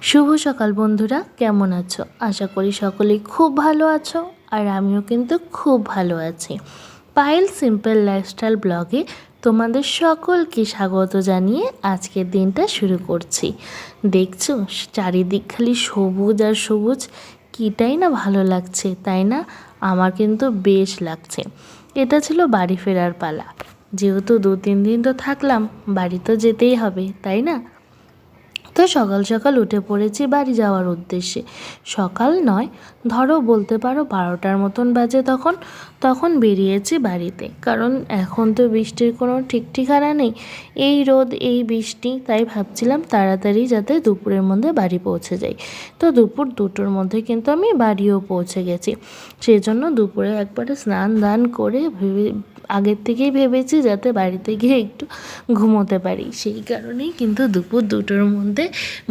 শুভ সকাল বন্ধুরা, কেমন আছো? আশা করি সকলেই খুব ভালো আছো, আর আমিও কিন্তু খুব ভালো আছি। পায়েল সিম্পল লাইফস্টাইল ব্লগে তোমাদের সকলকে স্বাগত জানিয়ে আজকের দিনটা শুরু করছি। দেখছো চারিদিক খালি সবুজ আর সবুজ, কীটাই না ভালো লাগছে, তাই না? আমার কিন্তু বেশ লাগছে। এটা ছিল বাড়ি ফেরার পালা। যেহেতু 2-3 দিন তো থাকলাম, বাড়ি তো যেতেই হবে, তাই না? তো সকাল সকাল উঠে পড়েছি বাড়ি যাওয়ার উদ্দেশ্যে। সকাল নয়, ধরো বলতে পারো 12টার মতন বাজে তখন বেরিয়েছি বাড়িতে। কারণ এখন তো বৃষ্টির কোনো ঠিক ঠিকানা নেই, এই রোদ এই বৃষ্টি, তাই ভাবছিলাম তাড়াতাড়ি যাতে দুপুরের মধ্যে বাড়ি পৌঁছে যাই। তো দুপুর 2টোর মধ্যে কিন্তু আমি বাড়িও পৌঁছে গেছি। সেই জন্য দুপুরে একবারে স্নান দান করে আগের থেকেই ভেবেছি যাতে বাড়িতে গিয়ে একটু ঘুমোতে পারি। সেই কারণেই কিন্তু দুপুর 2টোর মধ্যে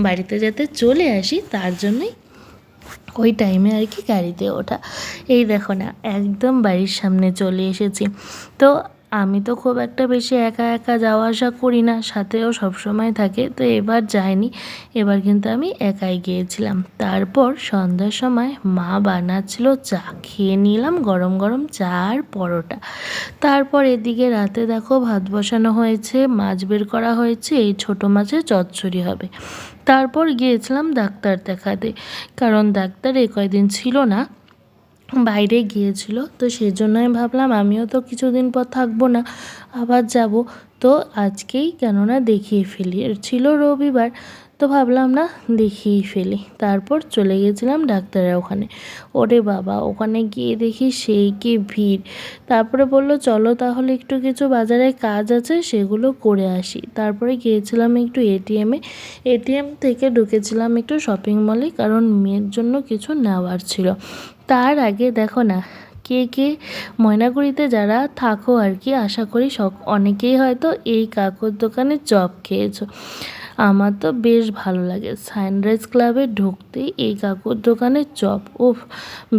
বাড়িতে যাতে চলে আসি, তার জন্যই ওই টাইমে আর কি গাড়িতে ওঠা। এই দেখো না, একদম বাড়ির সামনে চলে এসেছি। তো আমি তো খুব একটা বেশি একা একা যাওয়া আসা করি না, সাথেও সবসময় থাকে। তো এবার যাইনি, এবার কিন্তু আমি একাই গিয়েছিলাম। তারপর সন্ধ্যার সময় মা বানাচ্ছিল চা, খেয়ে নিলাম গরম গরম চা আর পরোটা। তারপর এদিকে রাতে দেখো ভাত বসানো হয়েছে, মাছ বের করা হয়েছে, এই ছোটো মাছের চচ্চড়ি হবে। তারপর গিয়েছিলাম ডাক্তার দেখাতে, কারণ ডাক্তার এই কয়দিন ছিল না, বাইরে গিয়েছিল। তো সেই জন্য আমি ভাবলাম আমিও তো কিছুদিন পর থাকবো না, আবার যাব। তো আজকেই কেননা দেখিয়ে ফেলি, ছিল রবিবার, তো ভাবলাম না দেখিয়েই ফেলি। তারপর চলে গেছিলাম ডাক্তারের ওখানে। ওরে বাবা, ওখানে গিয়ে দেখি সেই কি ভিড়। তারপরে বলল চলো তাহলে একটু কিছু বাজারে কাজ আছে সেগুলো করে আসি। তারপরে গিয়েছিলাম একটু এটিএম থেকে ঢুকেছিলাম একটু শপিং মলে, কারণ মেয়ের জন্য কিছু নেওয়ার ছিল। তার আগে দেখো না, কে কে ময়নাগুড়িতে যারা থাকো আর কি, আশা করি অনেকেই হয়তো এই কাকুর দোকানে চপ খেয়েছো। আমার তো বেশ ভালো লাগে সানরাইজ ক্লাবে ঢুকতেই এই কাকুর দোকানে চপ। ওফ,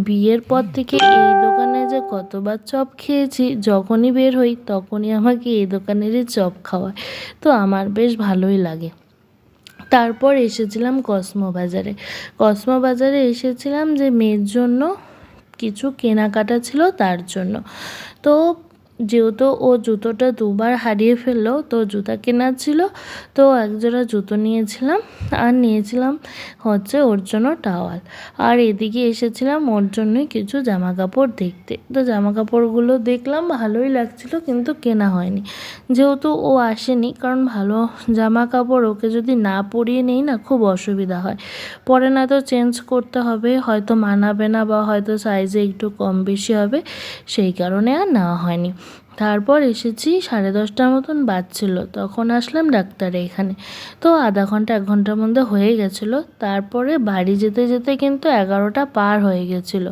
বিয়ের পর থেকে এই দোকানে যে কতবার চপ খেয়েছি, যখনই বের হই তখনই আমাকে এই দোকানেরই চপ খাওয়ায়। তো আমার বেশ ভালোই লাগে। তারপর এসেছিলাম কসমো বাজারে এসেছিলাম যে মেয়ের জন্য কিছু কেনাকাটা ছিল তার জন্য। তো যেহেতু ও জুতোটা 2বার হারিয়ে ফেললো, তো জুতা কেনার ছিল, তো একজোড়া জুতো নিয়েছিলাম, আর নিয়েছিলাম হচ্ছে ওর জন্য টাওয়াল। আর এদিকে এসেছিলাম ওর জন্যই কিছু জামা কাপড় দেখতে। তো জামা কাপড়গুলো দেখলাম, ভালোই লাগছিল, কিন্তু কেনা হয়নি যেহেতু ও আসেনি। কারণ ভালো জামা কাপড় ওকে যদি না পরিয়ে নেই না, খুব অসুবিধা হয়। পরে না তো চেঞ্জ করতে হবে, হয়তো মানাবে না, বা হয়তো সাইজে একটু কম বেশি হবে, সেই কারণে আর নেওয়া হয়নি। তারপর এসেছি 10:30টার মতন বাজছিল, তখন আসলাম ডাক্তারে এখানে। তো আধা ঘন্টা 1 ঘন্টার মধ্যে হয়ে গেছিলো। তারপরে বাড়ি যেতে যেতে কিন্তু 11টা পার হয়ে গেছিলো।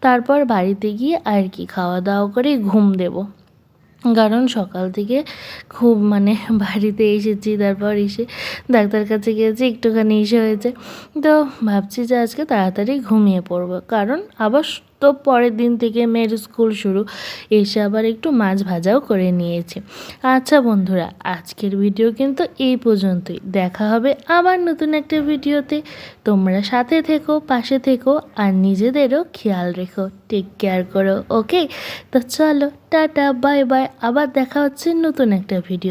তারপর বাড়িতে গিয়ে আর কি খাওয়া দাওয়া করে ঘুম দেবো, কারণ সকাল থেকে খুব বাড়িতে এসেছি, তারপর এসে ডাক্তার কাছে গিয়েছি, একটুখানি হয়েছে। তো ভাবছি যে আজকে তাড়াতাড়ি ঘুমিয়ে পড়বো, কারণ আবার তো পরের দিন থেকে মেয়ের স্কুল শুরু। এসে আবার একটু মাছ ভাজাও করে নিয়েছি। আচ্ছা বন্ধুরা, আজকের ভিডিও কিন্তু এই পর্যন্তই। দেখা হবে আবার নতুন একটা ভিডিওতে। তোমরা সাথে থেকো, পাশে থেকো, আর নিজেদেরও খেয়াল রেখো, টেক কেয়ার করো। ওকে, তো চলো টাটা বাই বাই, আবার দেখা হচ্ছে নতুন একটা ভিডিও।